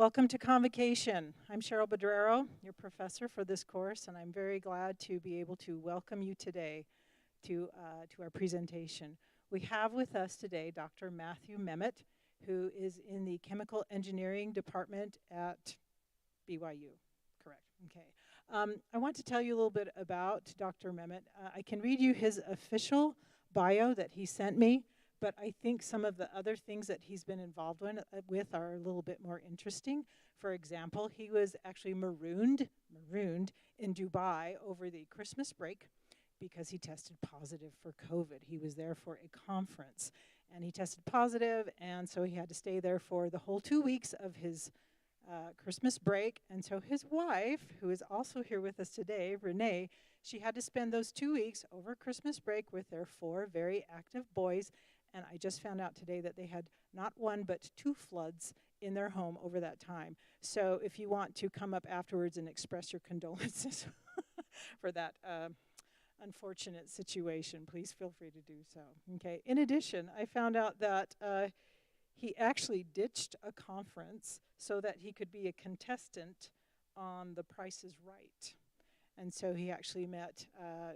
Welcome to Convocation. I'm Cheryl Bedrero, your professor for this course, and I'm very glad to be able to welcome you today to our presentation. We have with us today Dr. Matthew Memmott, who is in the Chemical Engineering Department at BYU. Correct, okay. I want to tell you a little bit about Dr. Memmott. I can read you his official bio that he sent me, but I think some of the other things that he's been involved with are a little bit more interesting. For example, he was actually marooned in Dubai over the Christmas break because he tested positive for COVID. He was there for a conference, and he tested positive, and so he had to stay there for the whole 2 weeks of his Christmas break. And so his wife, who is also here with us today, Renee, she had to spend those 2 weeks over Christmas break with their 4 very active boys. And I just found out today that they had not 1 but 2 floods in their home over that time. So if you want to come up afterwards and express your condolences for that unfortunate situation, please feel free to do so. Okay. In addition, I found out that he actually ditched a conference so that he could be a contestant on The Price is Right. And so he actually met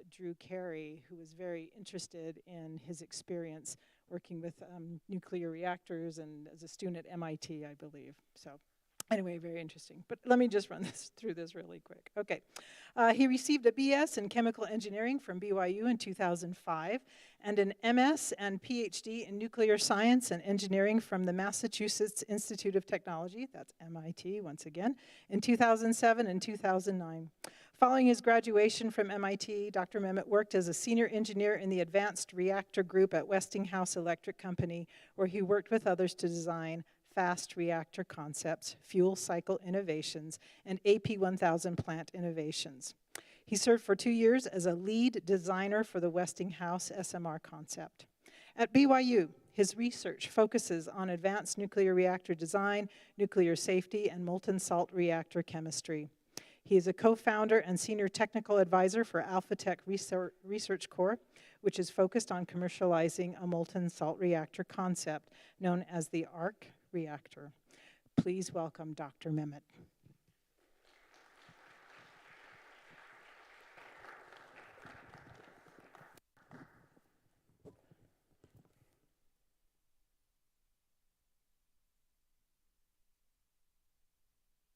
Drew Carey, who was very interested in his experience working with nuclear reactors and as a student at MIT, I believe. So anyway, very interesting. But let me just run through this really quick. Okay. He received a BS in chemical engineering from BYU in 2005 and an MS and PhD in nuclear science and engineering from the Massachusetts Institute of Technology, that's MIT once again, in 2007 and 2009. Following his graduation from MIT, Dr. Memmott worked as a senior engineer in the Advanced Reactor Group at Westinghouse Electric Company, where he worked with others to design fast reactor concepts, fuel cycle innovations, and AP1000 plant innovations. He served for 2 years as a lead designer for the Westinghouse SMR concept. At BYU, his research focuses on advanced nuclear reactor design, nuclear safety, and molten salt reactor chemistry. He is a co-founder and senior technical advisor for AlphaTech Research Corp, which is focused on commercializing a molten salt reactor concept known as the ARC Reactor. Please welcome Dr. Memmott.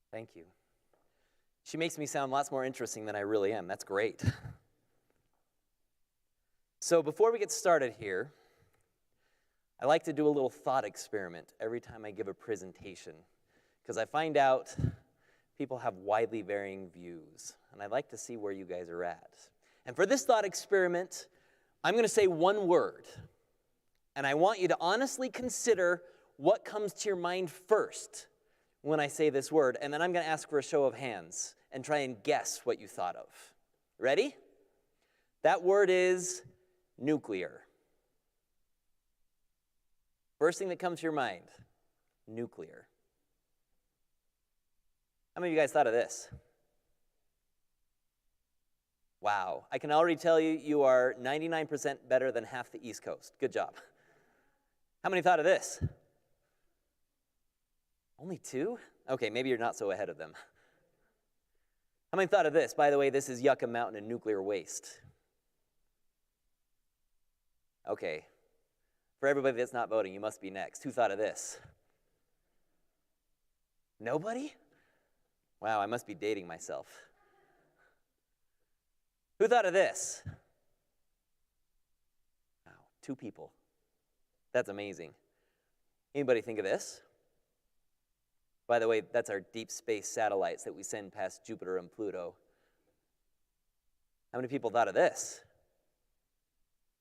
Thank you. She makes me sound lots more interesting than I really am. That's great. So before we get started here, I like to do a little thought experiment every time I give a presentation, because I find out people have widely varying views, and I'd like to see where you guys are at. And for this thought experiment, I'm going to say one word, and I want you to honestly consider what comes to your mind first when I say this word, and then I'm going to ask for a show of hands and try and guess what you thought of. Ready? That word is nuclear. First thing that comes to your mind, nuclear. How many of you guys thought of this? Wow, I can already tell you, you are 99% better than half the East Coast. Good job. How many thought of this? Only 2? Okay, maybe you're not so ahead of them. How many thought of this? By the way, this is Yucca Mountain and nuclear waste. Okay. For everybody that's not voting, you must be next. Who thought of this? Nobody? Wow, I must be dating myself. Who thought of this? Wow, 2 people. That's amazing. Anybody think of this? By the way, that's our deep space satellites that we send past Jupiter and Pluto. How many people thought of this?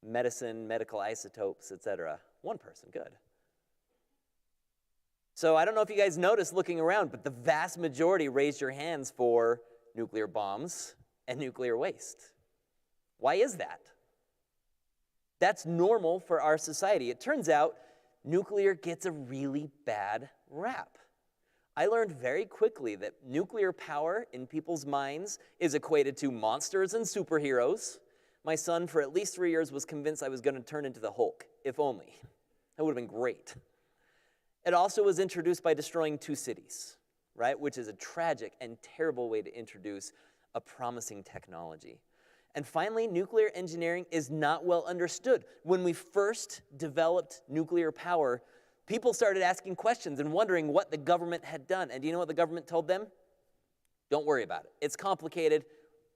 Medicine, medical isotopes, etc. 1 person, good. So I don't know if you guys noticed looking around, but the vast majority raised your hands for nuclear bombs and nuclear waste. Why is that? That's normal for our society. It turns out nuclear gets a really bad rap. I learned very quickly that nuclear power in people's minds is equated to monsters and superheroes. My son, for at least 3 years, was convinced I was going to turn into the Hulk, if only. That would have been great. It also was introduced by destroying 2 cities. right? Which is a tragic and terrible way to introduce a promising technology. And finally, nuclear engineering is not well understood. When we first developed nuclear power, people started asking questions and wondering what the government had done. And do you know what the government told them? Don't worry about it. It's complicated.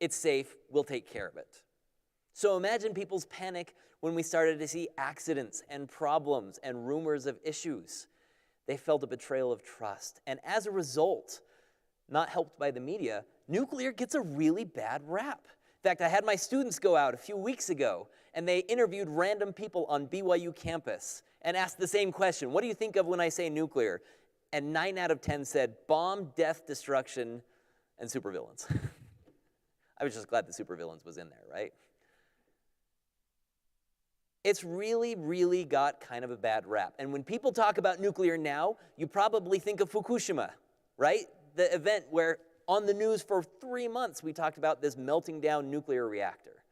It's safe. We'll take care of it. So imagine people's panic when we started to see accidents and problems and rumors of issues. They felt a betrayal of trust. And as a result, not helped by the media, nuclear gets a really bad rap. In fact, I had my students go out a few weeks ago, and they interviewed random people on BYU campus and asked the same question. What do you think of when I say nuclear? And 9 out of 10 said bomb, death, destruction, and supervillains. I was just glad the supervillains was in there, right? It's really, really got kind of a bad rap. And when people talk about nuclear now, you probably think of Fukushima, right? The event where on the news for 3 months we talked about this melting down nuclear reactor.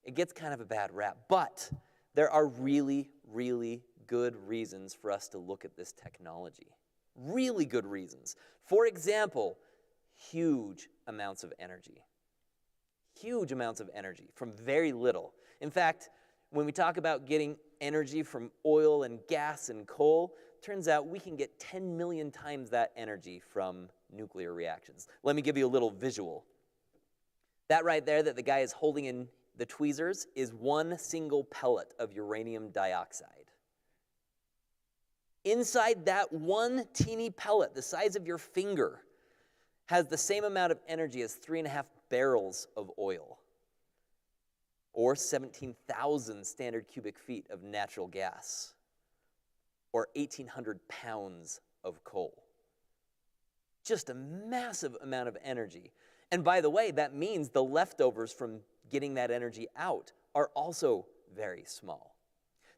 It gets kind of a bad rap, but there are really, really good reasons for us to look at this technology. Really good reasons. For example, huge amounts of energy. Huge amounts of energy from very little. In fact, when we talk about getting energy from oil and gas and coal, turns out we can get 10 million times that energy from nuclear reactions. Let me give you a little visual. That right there that the guy is holding in the tweezers is one single pellet of uranium dioxide. Inside that one teeny pellet, the size of your finger, has the same amount of energy as 3.5 barrels of oil, or 17,000 standard cubic feet of natural gas, or 1,800 pounds of coal. Just a massive amount of energy. And by the way, that means the leftovers from getting that energy out are also very small.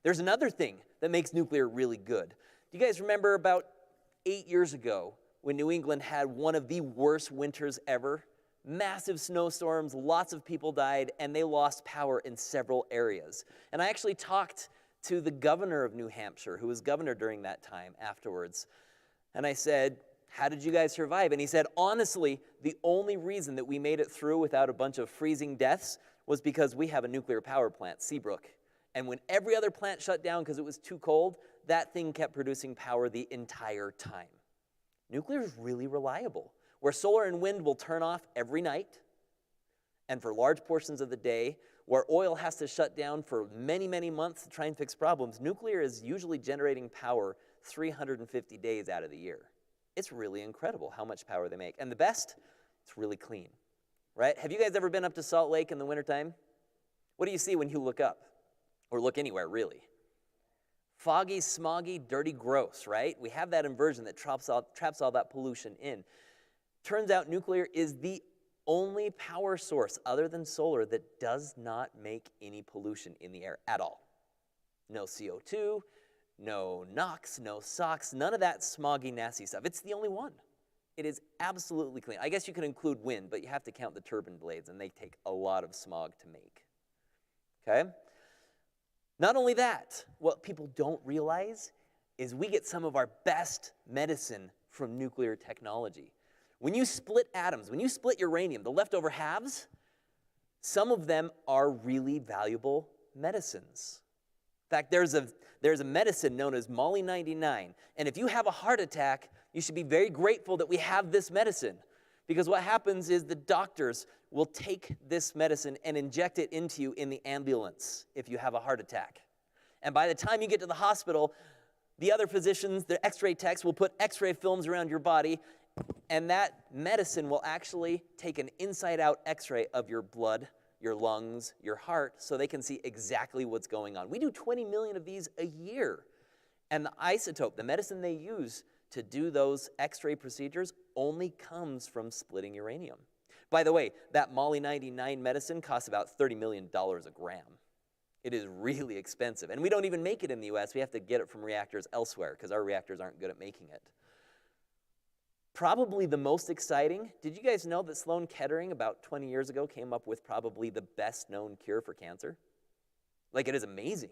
There's another thing that makes nuclear really good. Do you guys remember about 8 years ago when New England had one of the worst winters ever? Massive snowstorms, lots of people died, and they lost power in several areas. And I actually talked to the governor of New Hampshire, who was governor during that time, afterwards. And I said, how did you guys survive? And he said, honestly, the only reason that we made it through without a bunch of freezing deaths was because we have a nuclear power plant, Seabrook. And when every other plant shut down because it was too cold, that thing kept producing power the entire time. Nuclear is really reliable. Where solar and wind will turn off every night, and for large portions of the day, where oil has to shut down for many, many months to try and fix problems, nuclear is usually generating power 350 days out of the year. It's really incredible how much power they make. And the best, it's really clean, right? Have you guys ever been up to Salt Lake in the wintertime? What do you see when you look up? Or look anywhere, really? Foggy, smoggy, dirty, gross, right? We have that inversion that traps all that pollution in. Turns out nuclear is the only power source other than solar that does not make any pollution in the air at all. No CO2, no NOx, no SOx, none of that smoggy, nasty stuff. It's the only one. It is absolutely clean. I guess you can include wind, but you have to count the turbine blades, and they take a lot of smog to make. Okay? Not only that, what people don't realize is we get some of our best medicine from nuclear technology. When you split atoms, when you split uranium, the leftover halves, some of them are really valuable medicines. In fact, there's a medicine known as Molly-99, and if you have a heart attack, you should be very grateful that we have this medicine, because what happens is the doctors will take this medicine and inject it into you in the ambulance if you have a heart attack. And by the time you get to the hospital, the other physicians, the x-ray techs, will put x-ray films around your body, and that medicine will actually take an inside-out x-ray of your blood, your lungs, your heart, so they can see exactly what's going on. We do 20 million of these a year. And the isotope, the medicine they use to do those x-ray procedures, only comes from splitting uranium. By the way, that Molly-99 medicine costs about $30 million a gram. It is really expensive. And we don't even make it in the US. We have to get it from reactors elsewhere because our reactors aren't good at making it. Probably the most exciting, did you guys know that Sloan Kettering about 20 years ago came up with probably the best known cure for cancer? Like, it is amazing.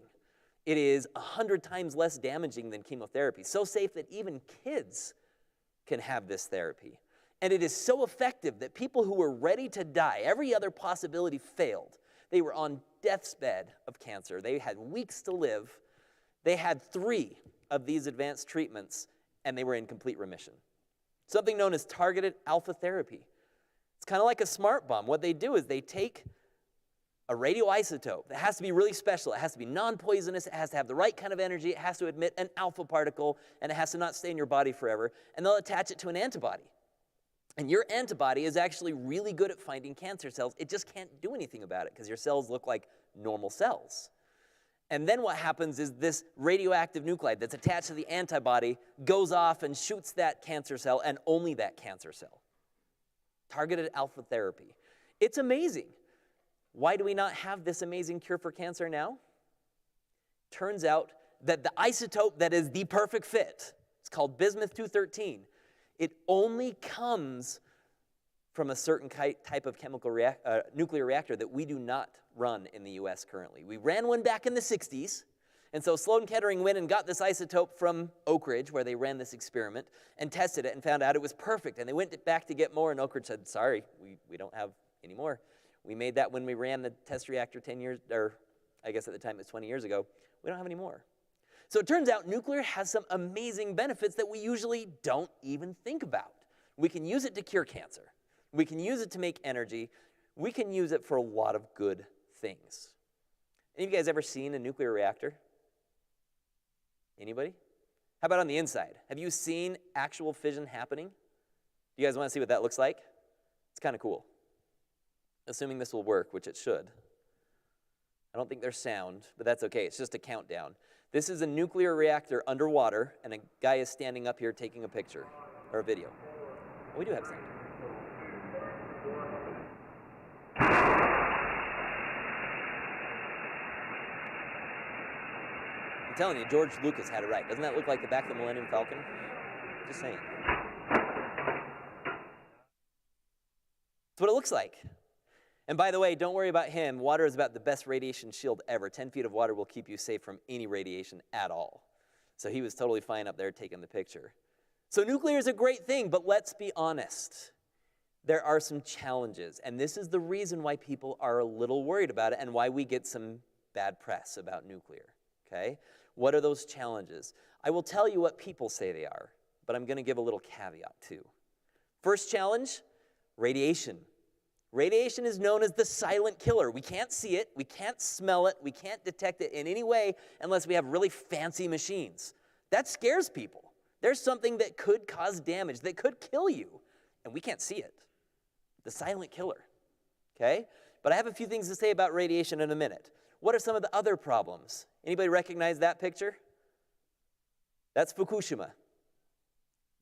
It is 100 times less damaging than chemotherapy. So safe that even kids can have this therapy. And it is so effective that people who were ready to die, every other possibility failed. They were on death's bed of cancer. They had weeks to live. They had 3 of these advanced treatments, and they were in complete remission. Something known as targeted alpha therapy. It's kind of like a smart bomb. What they do is they take a radioisotope that has to be really special. It has to be non-poisonous. It has to have the right kind of energy. It has to emit an alpha particle, and it has to not stay in your body forever. And they'll attach it to an antibody. And your antibody is actually really good at finding cancer cells. It just can't do anything about it because your cells look like normal cells. And then what happens is this radioactive nuclide that's attached to the antibody goes off and shoots that cancer cell, and only that cancer cell. Targeted alpha therapy. It's amazing. Why do we not have this amazing cure for cancer now? Turns out that the isotope that is the perfect fit, it's called bismuth-213, it only comes from a certain type of nuclear reactor that we do not run in the US currently. We ran one back in the 60s, and so Sloan Kettering went and got this isotope from Oak Ridge, where they ran this experiment, and tested it and found out it was perfect. And they went back to get more, and Oak Ridge said, sorry, we don't have any more. We made that when we ran the test reactor 10 years, or I guess at the time it was 20 years ago. We don't have any more. So it turns out nuclear has some amazing benefits that we usually don't even think about. We can use it to cure cancer. We can use it to make energy. We can use it for a lot of good things. Any of you guys ever seen a nuclear reactor? Anybody? How about on the inside? Have you seen actual fission happening? Do you guys want to see what that looks like? It's kind of cool. Assuming this will work, which it should. I don't think there's sound, but that's okay. It's just a countdown. This is a nuclear reactor underwater, and a guy is standing up here taking a picture, or a video. Oh, we do have sound. I'm telling you, George Lucas had it right. Doesn't that look like the back of the Millennium Falcon? Just saying. That's what it looks like. And by the way, don't worry about him. Water is about the best radiation shield ever. 10 feet of water will keep you safe from any radiation at all. So he was totally fine up there taking the picture. So nuclear is a great thing, but let's be honest. There are some challenges, and this is the reason why people are a little worried about it and why we get some bad press about nuclear, okay? What are those challenges? I will tell you what people say they are, but I'm going to give a little caveat too. First challenge, radiation. Radiation is known as the silent killer. We can't see it, we can't smell it, we can't detect it in any way unless we have really fancy machines. That scares people. There's something that could cause damage, that could kill you, and we can't see it. The silent killer, okay? But I have a few things to say about radiation in a minute. What are some of the other problems? Anybody recognize that picture? That's Fukushima.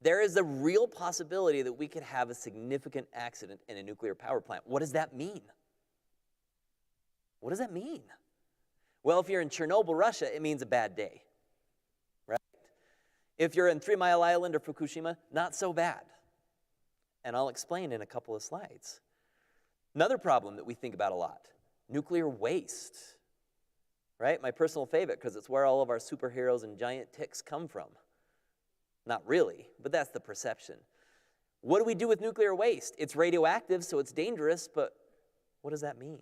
There is a real possibility that we could have a significant accident in a nuclear power plant. What does that mean? What does that mean? Well, if you're in Chernobyl, Russia, it means a bad day, right? If you're in 3 Mile Island or Fukushima, not so bad. And I'll explain in a couple of slides. Another problem that we think about a lot, nuclear waste, right? My personal favorite, because it's where all of our superheroes and giant ticks come from. Not really, but that's the perception. What do we do with nuclear waste? It's radioactive, so it's dangerous, but what does that mean?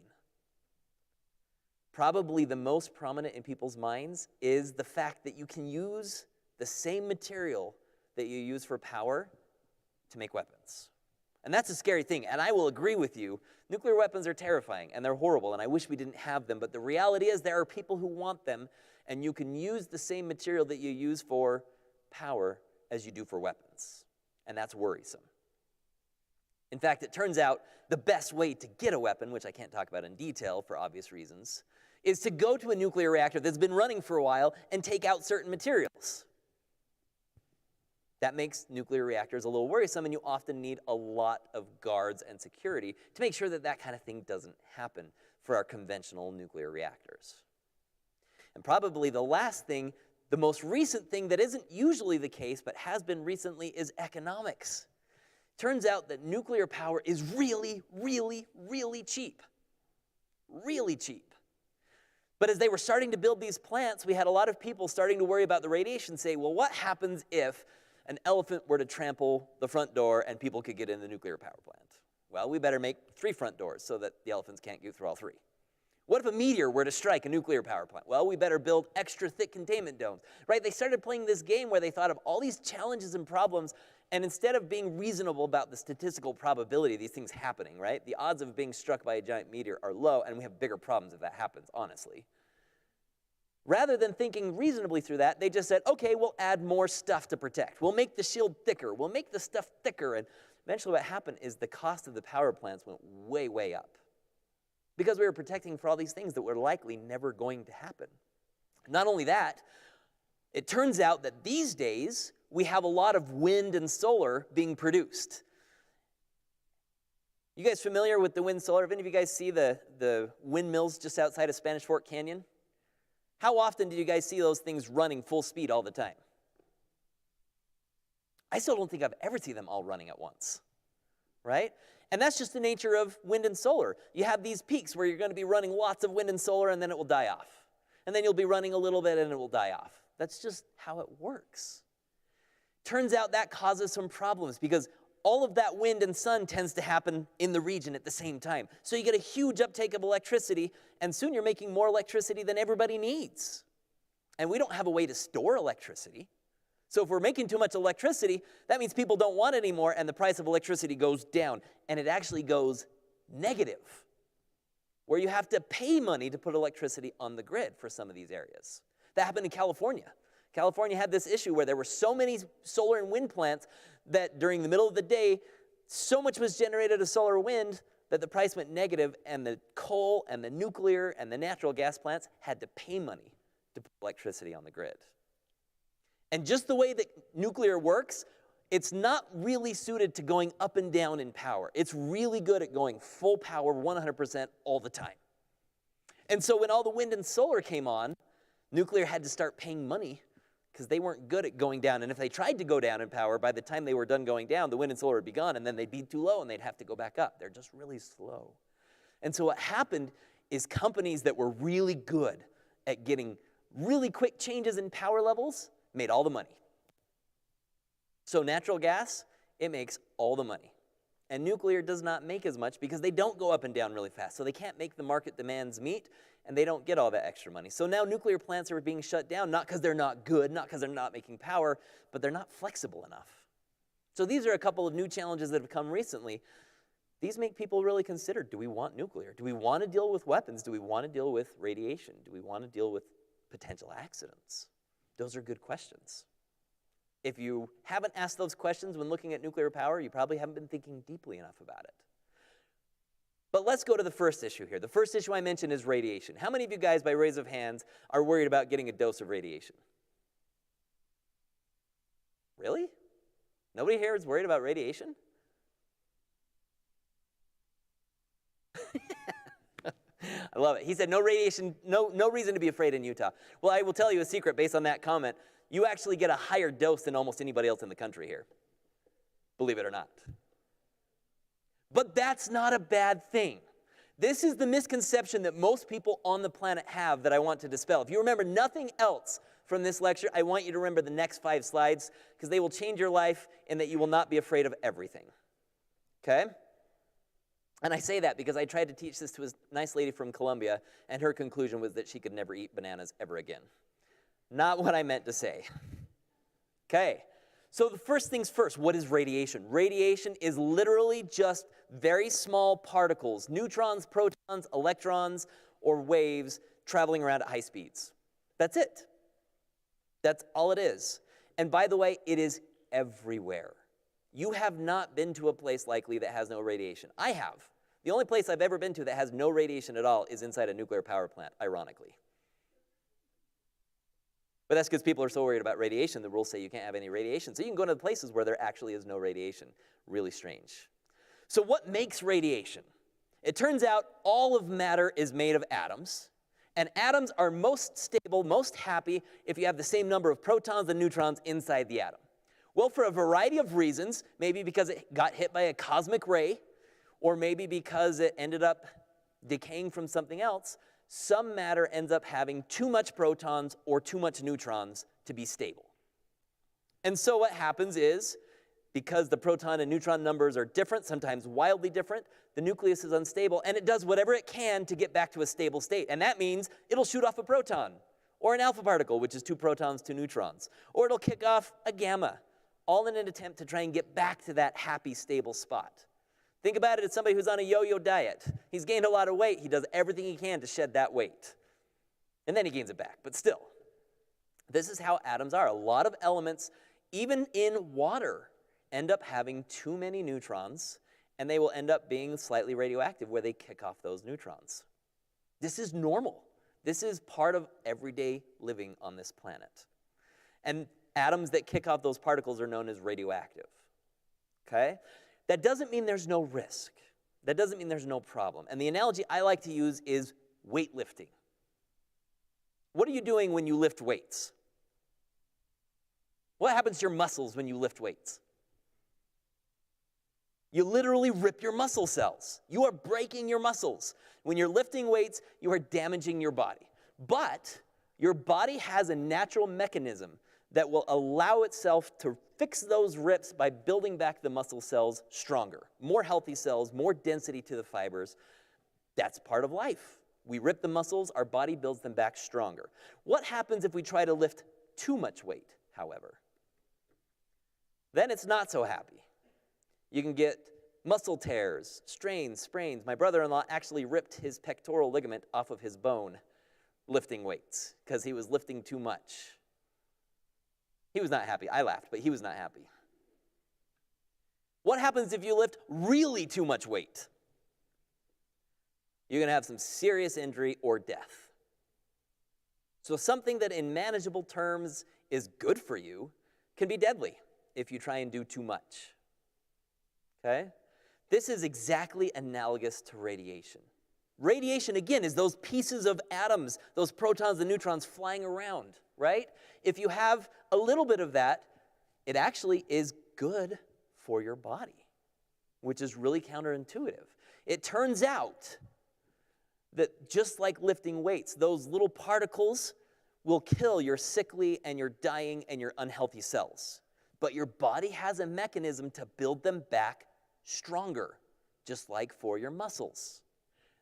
Probably the most prominent in people's minds is the fact that you can use the same material that you use for power to make weapons. And that's a scary thing, and I will agree with you. Nuclear weapons are terrifying, and they're horrible, and I wish we didn't have them, but the reality is there are people who want them, and you can use the same material that you use for power as you do for weapons, and that's worrisome. In fact, it turns out the best way to get a weapon, which I can't talk about in detail for obvious reasons, is to go to a nuclear reactor that's been running for a while and take out certain materials. That makes nuclear reactors a little worrisome, and you often need a lot of guards and security to make sure that that kind of thing doesn't happen for our conventional nuclear reactors. And probably the last thing, the most recent thing that isn't usually the case but has been recently, is economics. Turns out that nuclear power is really, really, really cheap. Really cheap. But as they were starting to build these plants, we had a lot of people starting to worry about the radiation, say, well, what happens if an elephant were to trample the front door and people could get in the nuclear power plant? Well, we better make 3 front doors so that the elephants can't get through all 3. What if a meteor were to strike a nuclear power plant? Well, we better build extra thick containment domes, right? They started playing this game where they thought of all these challenges and problems, and instead of being reasonable about the statistical probability of these things happening, right? The odds of being struck by a giant meteor are low, and we have bigger problems if that happens, honestly. Rather than thinking reasonably through that, they just said, okay, we'll add more stuff to protect. We'll make the shield thicker. We'll make the stuff thicker. And eventually what happened is the cost of the power plants went way, way up, because we were protecting for all these things that were likely never going to happen. Not only that, it turns out that these days we have a lot of wind and solar being produced. You guys familiar with the wind solar? Have any of you guys see the windmills just outside of Spanish Fork Canyon? How often do you guys see those things running full speed all the time? I still don't think I've ever seen them all running at once, right? And that's just the nature of wind and solar. You have these peaks where you're going to be running lots of wind and solar, and then it will die off. And then you'll be running a little bit, and it will die off. That's just how it works. Turns out that causes some problems, because all of that wind and sun tends to happen in the region at the same time. So you get a huge uptake of electricity, and soon you're making more electricity than everybody needs. And we don't have a way to store electricity. So if we're making too much electricity, that means people don't want it anymore, and the price of electricity goes down. And it actually goes negative, where you have to pay money to put electricity on the grid for some of these areas. That happened in California. California had this issue where there were so many solar and wind plants that during the middle of the day, so much was generated of solar wind that the price went negative, and the coal and the nuclear and the natural gas plants had to pay money to put electricity on the grid. And just the way that nuclear works, it's not really suited to going up and down in power. It's really good at going full power 100% all the time. And so when all the wind and solar came on, nuclear had to start paying money because they weren't good at going down. And if they tried to go down in power, by the time they were done going down, the wind and solar would be gone, and then they'd be too low, and they'd have to go back up. They're just really slow. And so what happened is companies that were really good at getting really quick changes in power levels made all the money. So natural gas, it makes all the money. And nuclear does not make as much because they don't go up and down really fast. So they can't make the market demands meet, and they don't get all that extra money. So now nuclear plants are being shut down, not because they're not good, not because they're not making power, but they're not flexible enough. So these are a couple of new challenges that have come recently. These make people really consider, do we want nuclear? Do we want to deal with weapons? Do we want to deal with radiation? Do we want to deal with potential accidents? Those are good questions. If you haven't asked those questions when looking at nuclear power, you probably haven't been thinking deeply enough about it. But let's go to the first issue here. The first issue I mentioned is radiation. How many of you guys, by raise of hands, are worried about getting a dose of radiation? Really? Nobody here is worried about radiation? I love it. He said no radiation, no reason to be afraid in Utah. Well, I will tell you a secret based on that comment. You actually get a higher dose than almost anybody else in the country here. Believe it or not. But that's not a bad thing. This is the misconception that most people on the planet have that I want to dispel. If you remember nothing else from this lecture, I want you to remember the next 5 slides because they will change your life and that you will not be afraid of everything. Okay? And I say that because I tried to teach this to a nice lady from Colombia, and her conclusion was that she could never eat bananas ever again. Not what I meant to say. Okay, so the first things first, what is radiation? Radiation is literally just very small particles, neutrons, protons, electrons, or waves traveling around at high speeds. That's it. That's all it is. And by the way, it is everywhere. You have not been to a place likely that has no radiation. I have. The only place I've ever been to that has no radiation at all is inside a nuclear power plant, ironically. But that's because people are so worried about radiation, the rules say you can't have any radiation. So you can go to the places where there actually is no radiation. Really strange. So what makes radiation? It turns out all of matter is made of atoms. And atoms are most stable, most happy if you have the same number of protons and neutrons inside the atom. Well, for a variety of reasons, maybe because it got hit by a cosmic ray, or maybe because it ended up decaying from something else, some matter ends up having too much protons or too much neutrons to be stable. And so what happens is, because the proton and neutron numbers are different, sometimes wildly different, the nucleus is unstable, and it does whatever it can to get back to a stable state. And that means it'll shoot off a proton, or an alpha particle, which is 2 protons, 2 neutrons. Or it'll kick off a gamma, all in an attempt to try and get back to that happy, stable spot. Think about it as somebody who's on a yo-yo diet. He's gained a lot of weight. He does everything he can to shed that weight. And then he gains it back, but still. This is how atoms are. A lot of elements, even in water, end up having too many neutrons, and they will end up being slightly radioactive where they kick off those neutrons. This is normal. This is part of everyday living on this planet. And atoms that kick off those particles are known as radioactive. Okay? That doesn't mean there's no risk. That doesn't mean there's no problem. And the analogy I like to use is weightlifting. What are you doing when you lift weights? What happens to your muscles when you lift weights? You literally rip your muscle cells. You are breaking your muscles. When you're lifting weights, you are damaging your body. But your body has a natural mechanism that will allow itself to fix those rips by building back the muscle cells stronger. More healthy cells, more density to the fibers. That's part of life. We rip the muscles, our body builds them back stronger. What happens if we try to lift too much weight, however? Then it's not so happy. You can get muscle tears, strains, sprains. My brother-in-law actually ripped his pectoral ligament off of his bone lifting weights because he was lifting too much. He was not happy. I laughed, but he was not happy. What happens if you lift really too much weight? You're going to have some serious injury or death. So something that in manageable terms is good for you can be deadly if you try and do too much. Okay? This is exactly analogous to radiation. Radiation, again, is those pieces of atoms, those protons and neutrons flying around, right? If you have a little bit of that, it actually is good for your body, which is really counterintuitive. It turns out that just like lifting weights, those little particles will kill your sickly and your dying and your unhealthy cells. But your body has a mechanism to build them back stronger, just like for your muscles.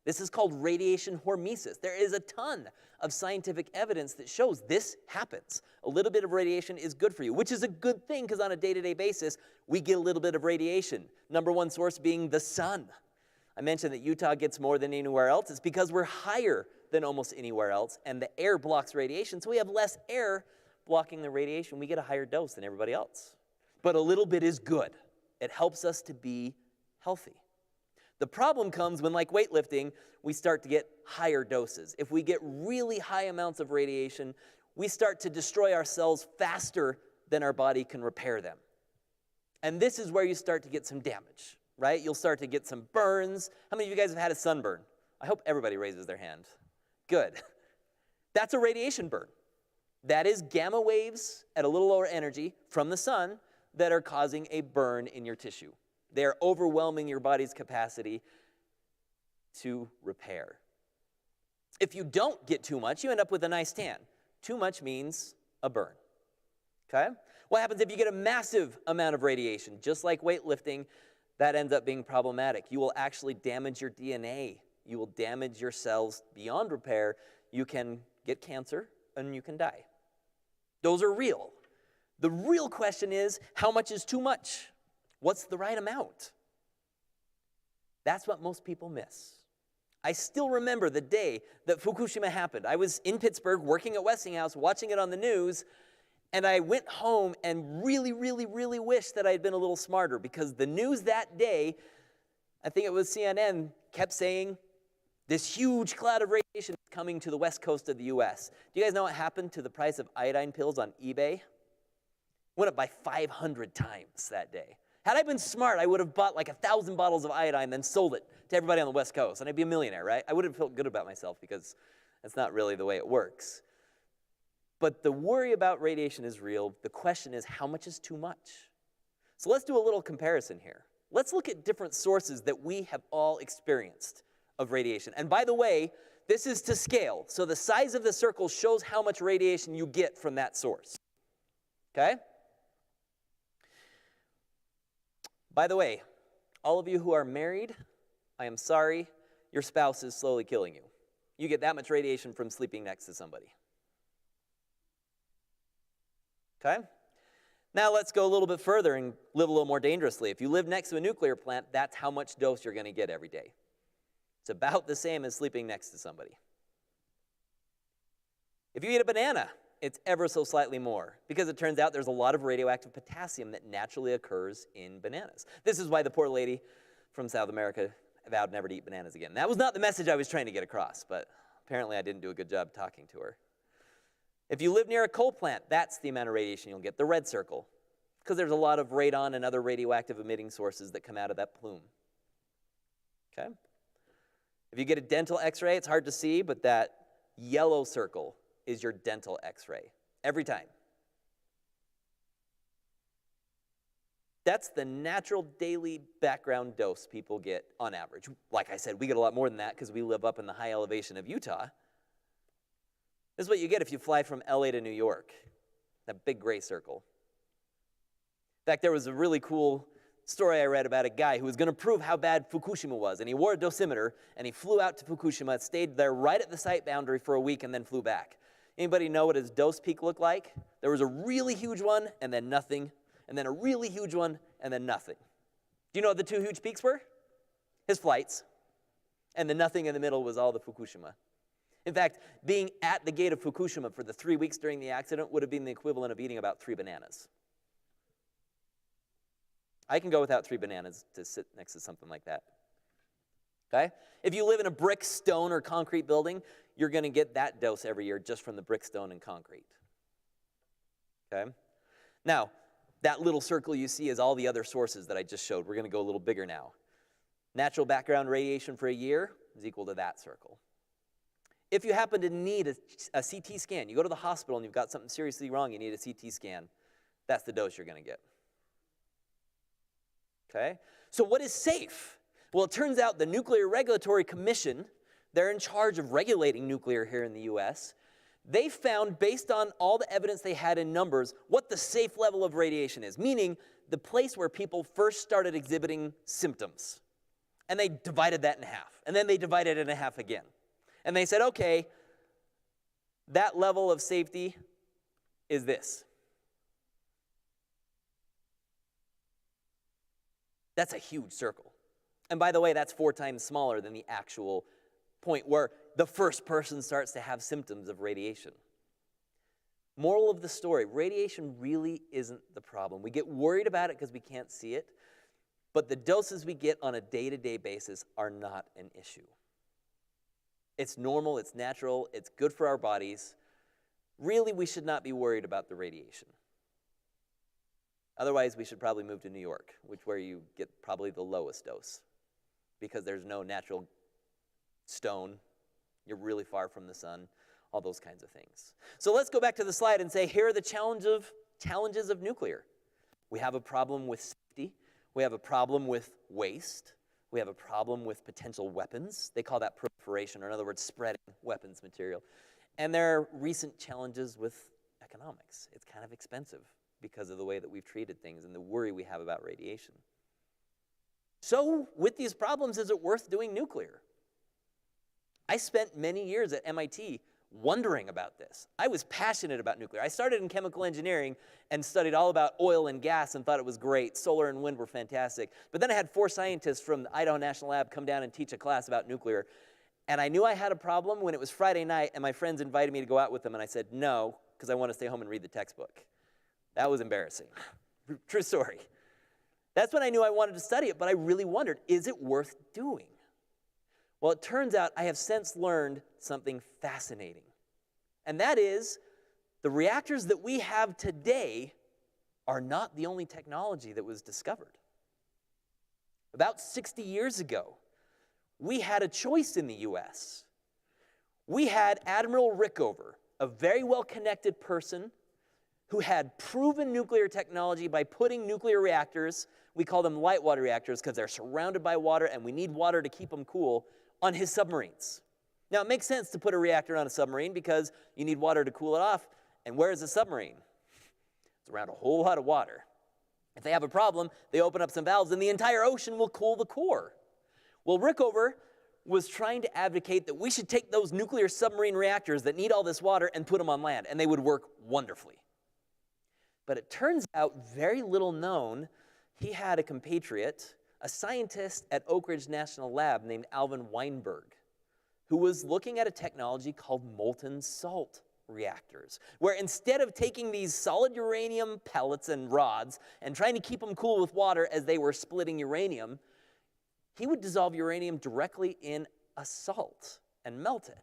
This is called radiation hormesis. There is a ton of scientific evidence that shows this happens. A little bit of radiation is good for you, which is a good thing because on a day-to-day basis, we get a little bit of radiation. Number one source being the sun. I mentioned that Utah gets more than anywhere else. It's because we're higher than almost anywhere else, and the air blocks radiation, so we have less air blocking the radiation. We get a higher dose than everybody else. But a little bit is good. It helps us to be healthy. The problem comes when, like weightlifting, we start to get higher doses. If we get really high amounts of radiation, we start to destroy our cells faster than our body can repair them. And this is where you start to get some damage, right? You'll start to get some burns. How many of you guys have had a sunburn? I hope everybody raises their hand. Good. That's a radiation burn. That is gamma waves at a little lower energy from the sun that are causing a burn in your tissue. They are overwhelming your body's capacity to repair. If you don't get too much, you end up with a nice tan. Too much means a burn. Okay? What happens if you get a massive amount of radiation? Just like weightlifting, that ends up being problematic. You will actually damage your DNA. You will damage your cells beyond repair. You can get cancer and you can die. Those are real. The real question is, how much is too much? What's the right amount? That's what most people miss. I still remember the day that Fukushima happened. I was in Pittsburgh working at Westinghouse, watching it on the news, and I went home and really, really, really wished that I had been a little smarter because the news that day, I think it was CNN, kept saying, this huge cloud of radiation is coming to the west coast of the U.S. Do you guys know what happened to the price of iodine pills on eBay? Went up by 500 times that day. Had I been smart, I would have bought like 1,000 bottles of iodine, then sold it to everybody on the West Coast, and I'd be a millionaire, right? I would have felt good about myself because that's not really the way it works. But the worry about radiation is real. The question is, how much is too much? So let's do a little comparison here. Let's look at different sources that we have all experienced of radiation. And by the way, this is to scale. So the size of the circle shows how much radiation you get from that source. Okay? By the way, all of you who are married, I am sorry, your spouse is slowly killing you. You get that much radiation from sleeping next to somebody. Okay? Now let's go a little bit further and live a little more dangerously. If you live next to a nuclear plant, that's how much dose you're going to get every day. It's about the same as sleeping next to somebody. If you eat a banana, it's ever so slightly more, because it turns out there's a lot of radioactive potassium that naturally occurs in bananas. This is why the poor lady from South America vowed never to eat bananas again. That was not the message I was trying to get across, but apparently I didn't do a good job talking to her. If you live near a coal plant, that's the amount of radiation you'll get, the red circle, because there's a lot of radon and other radioactive emitting sources that come out of that plume. Okay? If you get a dental x-ray, it's hard to see, but that yellow circle is your dental x-ray, every time. That's the natural daily background dose people get on average. Like I said, we get a lot more than that because we live up in the high elevation of Utah. This is what you get if you fly from LA to New York, that big gray circle. In fact, there was a really cool story I read about a guy who was going to prove how bad Fukushima was, and he wore a dosimeter, and he flew out to Fukushima, stayed there right at the site boundary for a week, and then flew back. Anybody know what his dose peak looked like? There was a really huge one, and then nothing, and then a really huge one, and then nothing. Do you know what the two huge peaks were? His flights, and the nothing in the middle was all the Fukushima. In fact, being at the gate of Fukushima for the 3 weeks during the accident would have been the equivalent of eating about 3 bananas. I can go without 3 bananas to sit next to something like that. Okay? If you live in a brick, stone, or concrete building, you're going to get that dose every year just from the brick, stone, and concrete. Okay? Now, that little circle you see is all the other sources that I just showed. We're going to go a little bigger now. Natural background radiation for a year is equal to that circle. If you happen to need a CT scan, you go to the hospital and you've got something seriously wrong, you need a CT scan, that's the dose you're going to get. Okay? So what is safe? Well, it turns out the Nuclear Regulatory Commission, they're in charge of regulating nuclear here in the US. They found, based on all the evidence they had in numbers, what the safe level of radiation is, meaning the place where people first started exhibiting symptoms. And they divided that in half. And then they divided it in half again. And they said, okay, that level of safety is this. That's a huge circle. And by the way, that's 4 times smaller than the actual point where the first person starts to have symptoms of radiation. Moral of the story, radiation really isn't the problem. We get worried about it because we can't see it, but the doses we get on a day-to-day basis are not an issue. It's normal, it's natural, it's good for our bodies. Really, we should not be worried about the radiation. Otherwise, we should probably move to New York, where you get probably the lowest dose, because there's no natural stone, you're really far from the sun, all those kinds of things. So let's go back to the slide and say, here are the challenges of nuclear. We have a problem with safety, we have a problem with waste, we have a problem with potential weapons. They call that proliferation, or in other words, spreading weapons material. And there are recent challenges with economics. It's kind of expensive because of the way that we've treated things and the worry we have about radiation. So with these problems, is it worth doing nuclear? I spent many years at MIT wondering about this. I was passionate about nuclear. I started in chemical engineering and studied all about oil and gas and thought it was great. Solar and wind were fantastic. But then I had 4 scientists from the Idaho National Lab come down and teach a class about nuclear. And I knew I had a problem when it was Friday night and my friends invited me to go out with them, and I said no, because I want to stay home and read the textbook. That was embarrassing. True story. That's when I knew I wanted to study it, but I really wondered, is it worth doing? Well, it turns out I have since learned something fascinating. And that is, the reactors that we have today are not the only technology that was discovered. About 60 years ago, we had a choice in the US. We had Admiral Rickover, a very well-connected person who had proven nuclear technology by putting nuclear reactors, we call them light water reactors because they're surrounded by water and we need water to keep them cool, on his submarines. Now, it makes sense to put a reactor on a submarine because you need water to cool it off. And where is a submarine? It's around a whole lot of water. If they have a problem, they open up some valves and the entire ocean will cool the core. Well, Rickover was trying to advocate that we should take those nuclear submarine reactors that need all this water and put them on land, and they would work wonderfully. But it turns out, very little known, he had a compatriot, a scientist at Oak Ridge National Lab named Alvin Weinberg, who was looking at a technology called molten salt reactors, where instead of taking these solid uranium pellets and rods and trying to keep them cool with water as they were splitting uranium, he would dissolve uranium directly in a salt and melt it.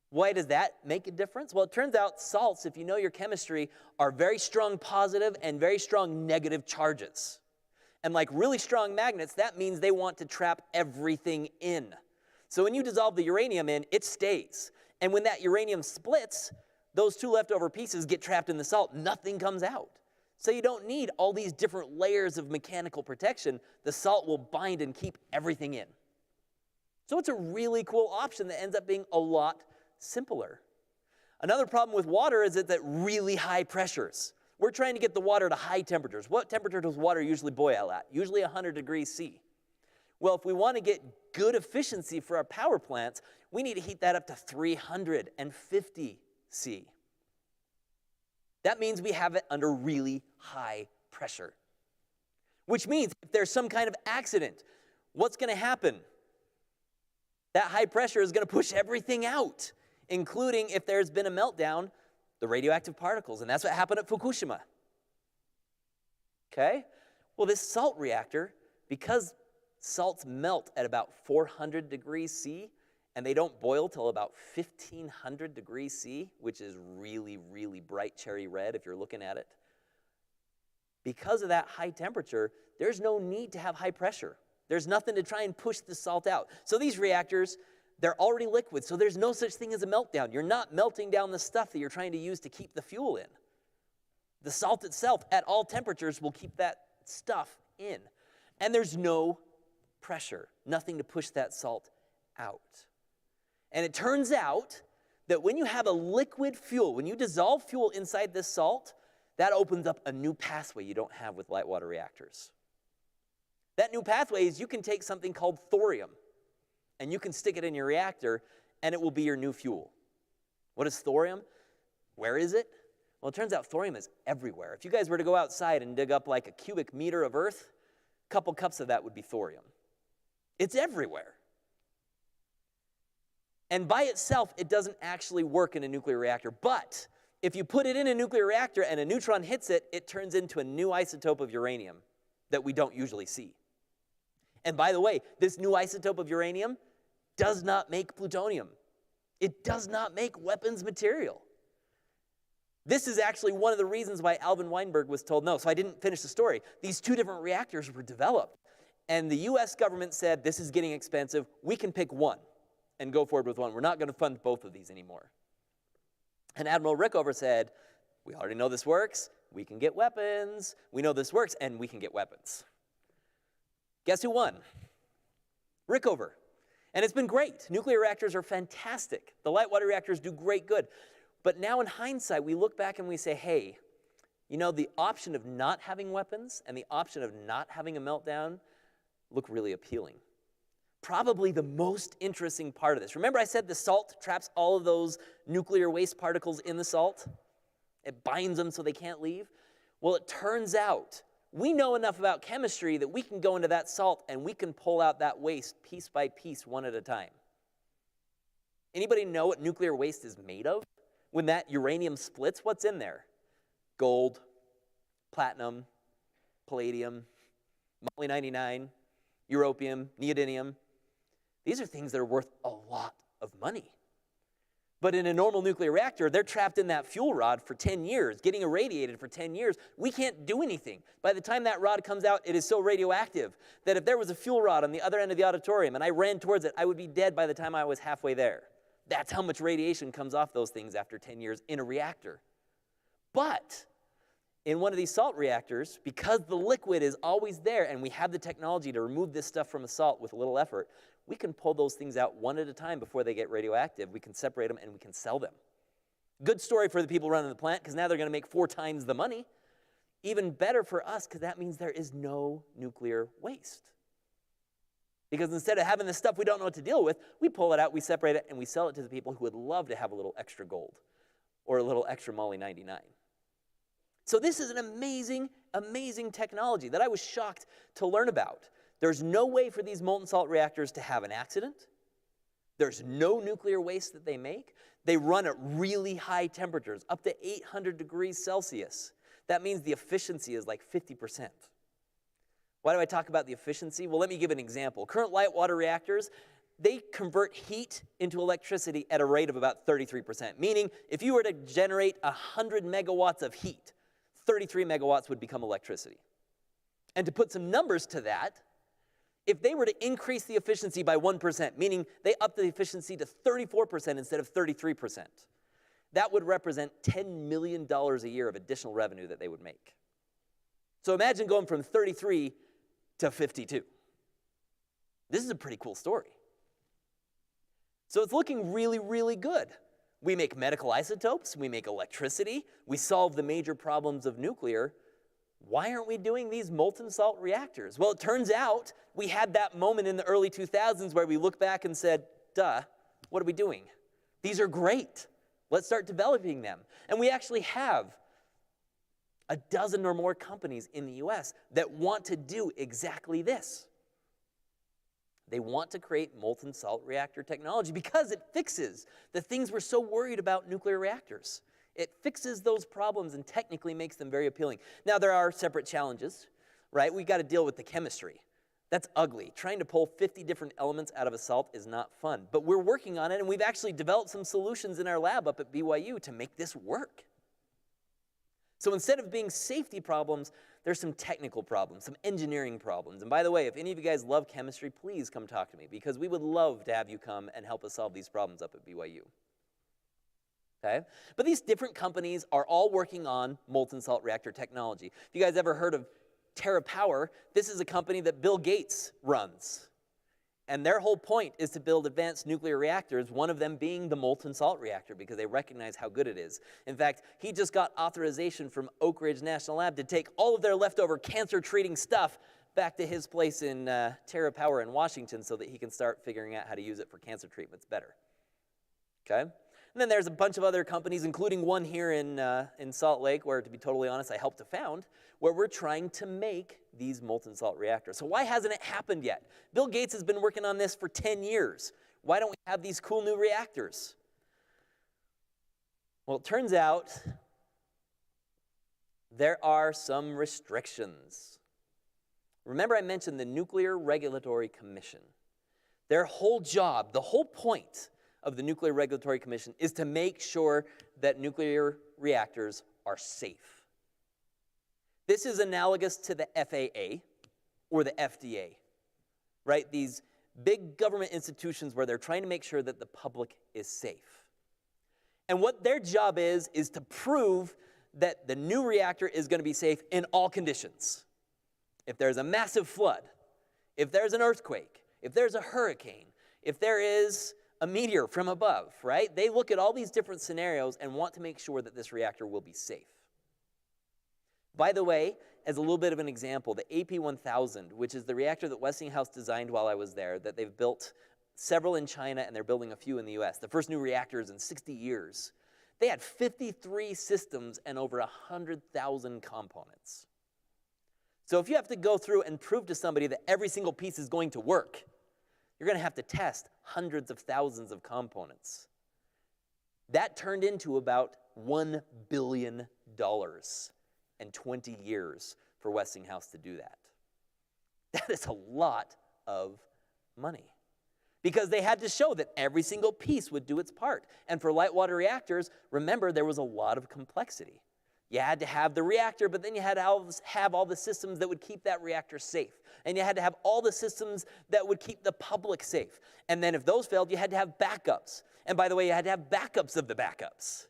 Why does that make a difference? Well, it turns out salts, if you know your chemistry, are very strong positive and very strong negative charges. And like really strong magnets, that means they want to trap everything in. So when you dissolve the uranium in, it stays. And when that uranium splits, those two leftover pieces get trapped in the salt. Nothing comes out. So you don't need all these different layers of mechanical protection. The salt will bind and keep everything in. So it's a really cool option that ends up being a lot simpler. Another problem with water is it's at really high pressures. We're trying to get the water to high temperatures. What temperature does water usually boil at? Usually 100 degrees C. Well, if we want to get good efficiency for our power plants, we need to heat that up to 350 C. That means we have it under really high pressure. Which means if there's some kind of accident, what's going to happen? That high pressure is going to push everything out, including if there's been a meltdown, the radioactive particles. And that's what happened at Fukushima. Okay? Well, this salt reactor, because salts melt at about 400 degrees C, and they don't boil till about 1500 degrees C, which is really, really bright cherry red if you're looking at it. Because of that high temperature, there's no need to have high pressure. There's nothing to try and push the salt out. So these reactors, they're already liquid, so there's no such thing as a meltdown. You're not melting down the stuff that you're trying to use to keep the fuel in. The salt itself, at all temperatures, will keep that stuff in. And there's no pressure, nothing to push that salt out. And it turns out that when you have a liquid fuel, when you dissolve fuel inside this salt, that opens up a new pathway you don't have with light water reactors. That new pathway is you can take something called thorium, and you can stick it in your reactor, and it will be your new fuel. What is thorium? Where is it? Well, it turns out thorium is everywhere. If you guys were to go outside and dig up like a cubic meter of earth, a couple cups of that would be thorium. It's everywhere. And by itself, it doesn't actually work in a nuclear reactor. But if you put it in a nuclear reactor and a neutron hits it, it turns into a new isotope of uranium that we don't usually see. And by the way, this new isotope of uranium does not make plutonium. It does not make weapons material. This is actually one of the reasons why Alvin Weinberg was told no. So I didn't finish the story. These two different reactors were developed. And the US government said, this is getting expensive. We can pick one and go forward with one. We're not going to fund both of these anymore. And Admiral Rickover said, we already know this works. We can get weapons. We know this works, and we can get weapons. Guess who won? Rickover. And it's been great. Nuclear reactors are fantastic. The light water reactors do great good. But now in hindsight, we look back and we say, hey, you know, the option of not having weapons and the option of not having a meltdown look really appealing. Probably the most interesting part of this. Remember I said the salt traps all of those nuclear waste particles in the salt? It binds them so they can't leave? Well, it turns out we know enough about chemistry that we can go into that salt and we can pull out that waste piece by piece, one at a time. Anybody know what nuclear waste is made of? When that uranium splits, what's in there? Gold, platinum, palladium, moly-99, europium, neodymium. These are things that are worth a lot of money. But in a normal nuclear reactor, they're trapped in that fuel rod for 10 years, getting irradiated for 10 years. We can't do anything. By the time that rod comes out, it is so radioactive that if there was a fuel rod on the other end of the auditorium and I ran towards it, I would be dead by the time I was halfway there. That's how much radiation comes off those things after 10 years in a reactor. But in one of these salt reactors, because the liquid is always there and we have the technology to remove this stuff from a salt with a little effort, we can pull those things out one at a time before they get radioactive. We can separate them and we can sell them. Good story for the people running the plant because now they're going to make 4 times the money. Even better for us, because that means there is no nuclear waste. Because instead of having this stuff we don't know what to deal with, we pull it out, we separate it, and we sell it to the people who would love to have a little extra gold or a little extra Moly 99. So this is an amazing, amazing technology that I was shocked to learn about. There's no way for these molten salt reactors to have an accident. There's no nuclear waste that they make. They run at really high temperatures, up to 800 degrees Celsius. That means the efficiency is like 50%. Why do I talk about the efficiency? Well, let me give an example. Current light water reactors, they convert heat into electricity at a rate of about 33%, meaning if you were to generate 100 megawatts of heat, 33 megawatts would become electricity. And to put some numbers to that, if they were to increase the efficiency by 1%, meaning they upped the efficiency to 34% instead of 33%, that would represent $10 million a year of additional revenue that they would make. So imagine going from 33 to 52. This is a pretty cool story. So it's looking really, really good. We make medical isotopes, we make electricity, we solve the major problems of nuclear. Why aren't we doing these molten salt reactors? Well, it turns out we had that moment in the early 2000s where we looked back and said, duh, what are we doing? These are great. Let's start developing them. And we actually have a dozen or more companies in the US that want to do exactly this. They want to create molten salt reactor technology because it fixes the things we're so worried about nuclear reactors. It fixes those problems and technically makes them very appealing. Now, there are separate challenges, right? We've got to deal with the chemistry. That's ugly. Trying to pull 50 different elements out of a salt is not fun. But we're working on it, and we've actually developed some solutions in our lab up at BYU to make this work. So instead of being safety problems, there's some technical problems, some engineering problems. And by the way, if any of you guys love chemistry, please come talk to me, because we would love to have you come and help us solve these problems up at BYU. Okay? But these different companies are all working on molten salt reactor technology. If you guys ever heard of TerraPower, this is a company that Bill Gates runs. And their whole point is to build advanced nuclear reactors, one of them being the molten salt reactor, because they recognize how good it is. In fact, he just got authorization from Oak Ridge National Lab to take all of their leftover cancer-treating stuff back to his place in TerraPower in Washington so that he can start figuring out how to use it for cancer treatments better. Okay? And then there's a bunch of other companies, including one here in Salt Lake, where, to be totally honest, I helped to found, where we're trying to make these molten salt reactors. So why hasn't it happened yet? Bill Gates has been working on this for 10 years. Why don't we have these cool new reactors? Well, it turns out there are some restrictions. Remember I mentioned the Nuclear Regulatory Commission. Their whole job, the whole point of the Nuclear Regulatory Commission is to make sure that nuclear reactors are safe. This is analogous to the FAA or the FDA, right? These big government institutions where they're trying to make sure that the public is safe. And what their job is to prove that the new reactor is going to be safe in all conditions. If there's a massive flood, if there's an earthquake, if there's a hurricane, if there is a meteor from above, right? They look at all these different scenarios and want to make sure that this reactor will be safe. By the way, as a little bit of an example, the AP1000, which is the reactor that Westinghouse designed while I was there, that they've built several in China and they're building a few in the US, the first new reactors in 60 years, they had 53 systems and over 100,000 components. So if you have to go through and prove to somebody that every single piece is going to work, you're going to have to test hundreds of thousands of components. That turned into about $1 billion and 20 years for Westinghouse to do that. That is a lot of money, because they had to show that every single piece would do its part. And for light water reactors, remember, there was a lot of complexity. You had to have the reactor, but then you had to have all the systems that would keep that reactor safe. And you had to have all the systems that would keep the public safe. And then if those failed, you had to have backups. And by the way, you had to have backups of the backups.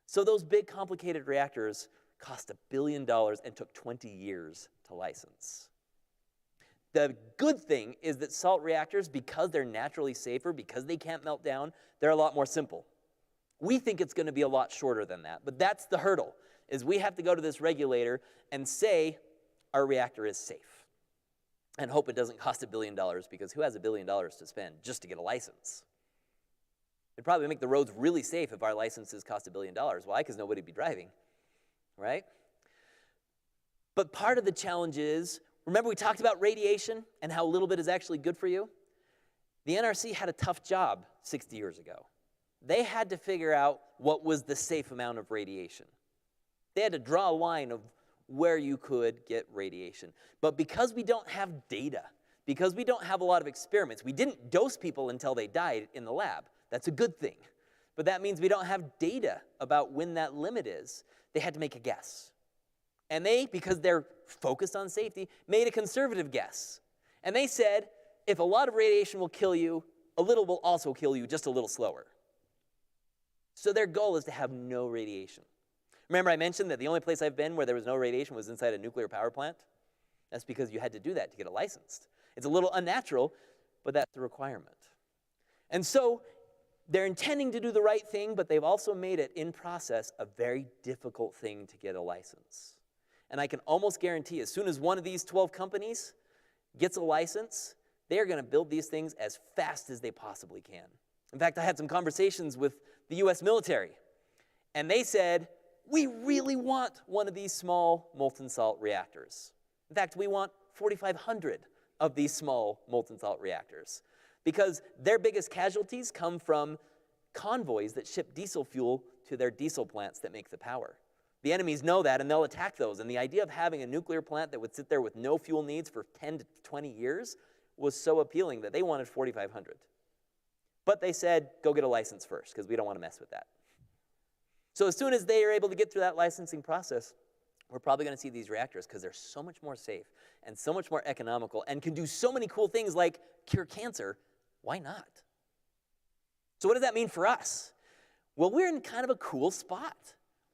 So those big, complicated reactors cost $1 billion and took 20 years to license. The good thing is that salt reactors, because they're naturally safer, because they can't melt down, they're a lot more simple. We think it's going to be a lot shorter than that, but that's the hurdle. is we have to go to this regulator and say our reactor is safe and hope it doesn't cost $1 billion, because who has $1 billion to spend just to get a license? It'd probably make the roads really safe if our licenses cost $1 billion. Why? Because nobody would be driving, right? But part of the challenge is, remember we talked about radiation and how a little bit is actually good for you? The NRC had a tough job 60 years ago. They had to figure out what was the safe amount of radiation. They had to draw a line of where you could get radiation. But because we don't have data, because we don't have a lot of experiments, we didn't dose people until they died in the lab. That's a good thing. But that means we don't have data about when that limit is. They had to make a guess. And they, because they're focused on safety, made a conservative guess. And they said, if a lot of radiation will kill you, a little will also kill you, just a little slower. So their goal is to have no radiation. Remember I mentioned that the only place I've been where there was no radiation was inside a nuclear power plant? That's because you had to do that to get it licensed. It's a little unnatural, but that's the requirement. And so they're intending to do the right thing, but they've also made it, in process, a very difficult thing to get a license. And I can almost guarantee as soon as one of these 12 companies gets a license, they are going to build these things as fast as they possibly can. In fact, I had some conversations with the US military, and they said, we really want one of these small molten salt reactors. In fact, we want 4,500 of these small molten salt reactors, because their biggest casualties come from convoys that ship diesel fuel to their diesel plants that make the power. The enemies know that, and they'll attack those. And the idea of having a nuclear plant that would sit there with no fuel needs for 10 to 20 years was so appealing that they wanted 4,500. But they said, go get a license first, because we don't want to mess with that. So as soon as they are able to get through that licensing process, we're probably going to see these reactors, because they're so much more safe and so much more economical and can do so many cool things like cure cancer. Why not? So what does that mean for us? Well, we're in kind of a cool spot.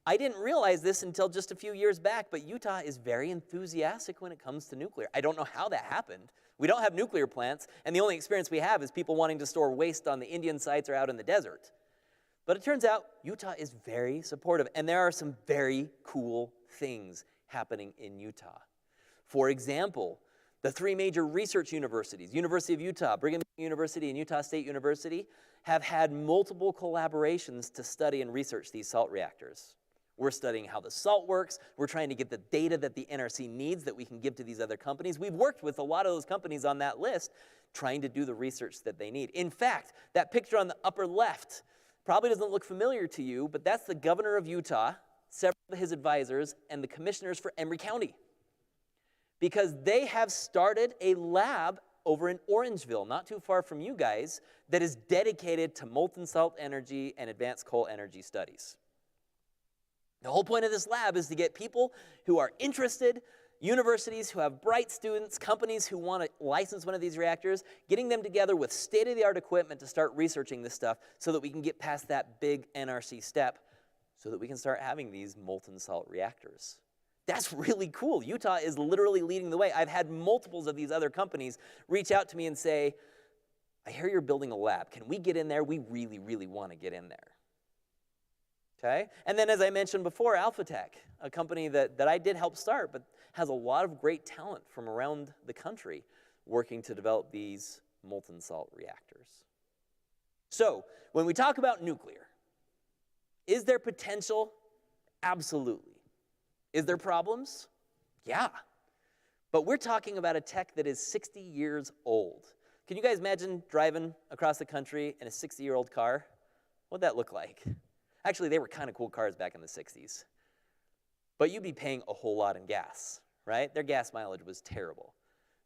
I didn't realize this until just a few years back, but Utah is very enthusiastic when it comes to nuclear. I don't know how that happened. We don't have nuclear plants, and the only experience we have is people wanting to store waste on the Indian sites or out in the desert. But it turns out Utah is very supportive, and there are some very cool things happening in Utah. For example, the three major research universities, University of Utah, Brigham Young University, and Utah State University, have had multiple collaborations to study and research these salt reactors. We're studying how the salt works. We're trying to get the data that the NRC needs that we can give to these other companies. We've worked with a lot of those companies on that list trying to do the research that they need. In fact, that picture on the upper left probably doesn't look familiar to you, but that's the governor of Utah, several of his advisors, and the commissioners for Emery County. Because they have started a lab over in Orangeville, not too far from you guys, that is dedicated to molten salt energy and advanced coal energy studies. The whole point of this lab is to get people who are interested, universities who have bright students, companies who want to license one of these reactors, getting them together with state-of-the-art equipment to start researching this stuff so that we can get past that big NRC step so that we can start having these molten salt reactors. That's really cool. Utah is literally leading the way. I've had multiples of these other companies reach out to me and say, I hear you're building a lab. Can we get in there? We really, really want to get in there. Okay? And then as I mentioned before, AlphaTech, a company that I did help start, but has a lot of great talent from around the country working to develop these molten salt reactors. So, when we talk about nuclear, is there potential? Absolutely. Is there problems? Yeah. But we're talking about a tech that is 60 years old. Can you guys imagine driving across the country in a 60-year-old car? What'd that look like? Actually, they were kind of cool cars back in the 60s. But you'd be paying a whole lot in gas, right? Their gas mileage was terrible.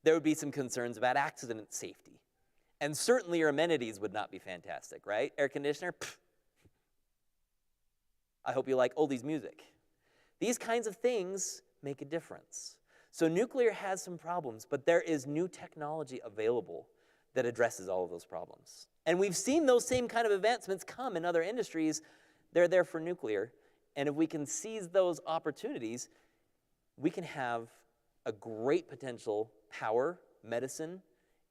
There would be some concerns about accident safety. And certainly your amenities would not be fantastic, right? Air conditioner, pfft. I hope you like oldies music. These kinds of things make a difference. So nuclear has some problems, but there is new technology available that addresses all of those problems. And we've seen those same kind of advancements come in other industries. They're there for nuclear. And if we can seize those opportunities, we can have a great potential power, medicine,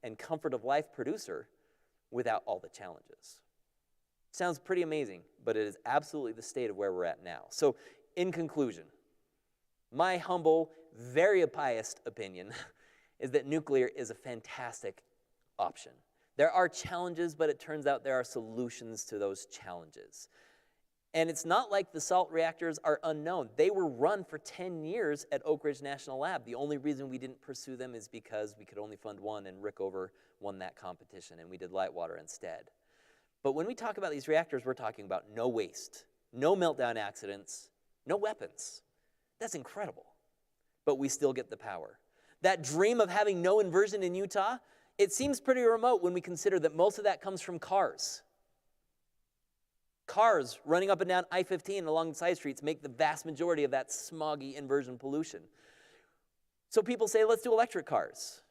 and comfort of life producer without all the challenges. Sounds pretty amazing, but it is absolutely the state of where we're at now. So in conclusion, my humble, very biased opinion is that nuclear is a fantastic option. There are challenges, but it turns out there are solutions to those challenges. And it's not like the salt reactors are unknown. They were run for 10 years at Oak Ridge National Lab. The only reason we didn't pursue them is because we could only fund one, and Rickover won that competition, and we did light water instead. But when we talk about these reactors, we're talking about no waste, no meltdown accidents, no weapons. That's incredible. But we still get the power. That dream of having no inversion in Utah, it seems pretty remote when we consider that most of that comes from cars. Cars running up and down I-15 and along side streets make the vast majority of that smoggy inversion pollution. So people say, let's do electric cars.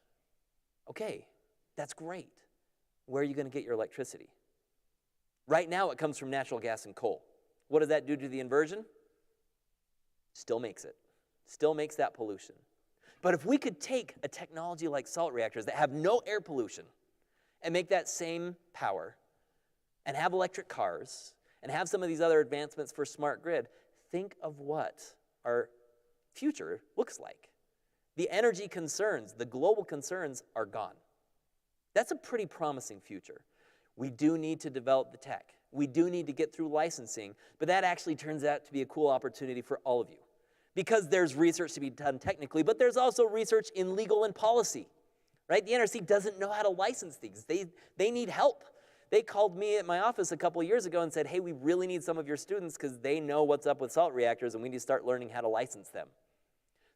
Okay, that's great. Where are you going to get your electricity? Right now it comes from natural gas and coal. What does that do to the inversion? Still makes it. Still makes that pollution. But if we could take a technology like salt reactors that have no air pollution and make that same power and have electric cars and have some of these other advancements for smart grid, think of what our future looks like. The energy concerns, the global concerns are gone. That's a pretty promising future. We do need to develop the tech. We do need to get through licensing, but that actually turns out to be a cool opportunity for all of you. Because there's research to be done technically, but there's also research in legal and policy, right? The NRC doesn't know how to license these. They need help. They called me at my office a couple of years ago and said, hey, we really need some of your students because they know what's up with salt reactors and we need to start learning how to license them.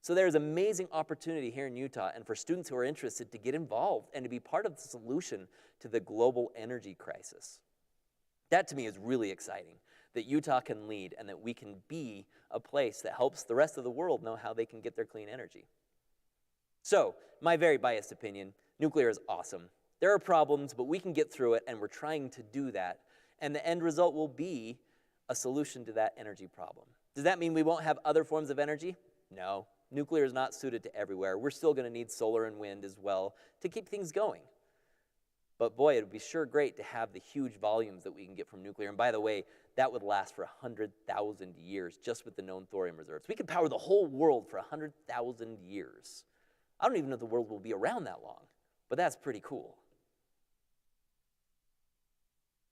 So there's amazing opportunity here in Utah and for students who are interested to get involved and to be part of the solution to the global energy crisis. That to me is really exciting, that Utah can lead and that we can be a place that helps the rest of the world know how they can get their clean energy. So, my very biased opinion, nuclear is awesome. There are problems, but we can get through it, and we're trying to do that. And the end result will be a solution to that energy problem. Does that mean we won't have other forms of energy? No. Nuclear is not suited to everywhere. We're still going to need solar and wind as well to keep things going. But boy, it would be sure great to have the huge volumes that we can get from nuclear. And by the way, that would last for 100,000 years just with the known thorium reserves. We could power the whole world for 100,000 years. I don't even know if the world will be around that long, but that's pretty cool.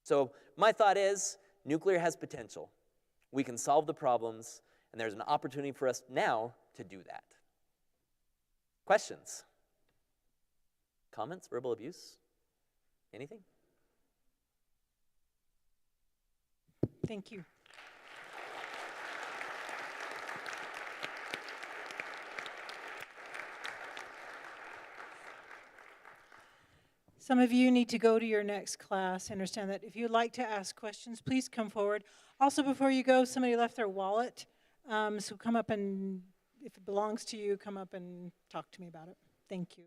So my thought is, nuclear has potential. We can solve the problems, and there's an opportunity for us now to do that. Questions? Comments? Verbal abuse? Anything? Thank you. Some of you need to go to your next class. Understand that if you'd like to ask questions, please come forward. Also, before you go, somebody left their wallet. So come up and, if it belongs to you, come up and talk to me about it. Thank you.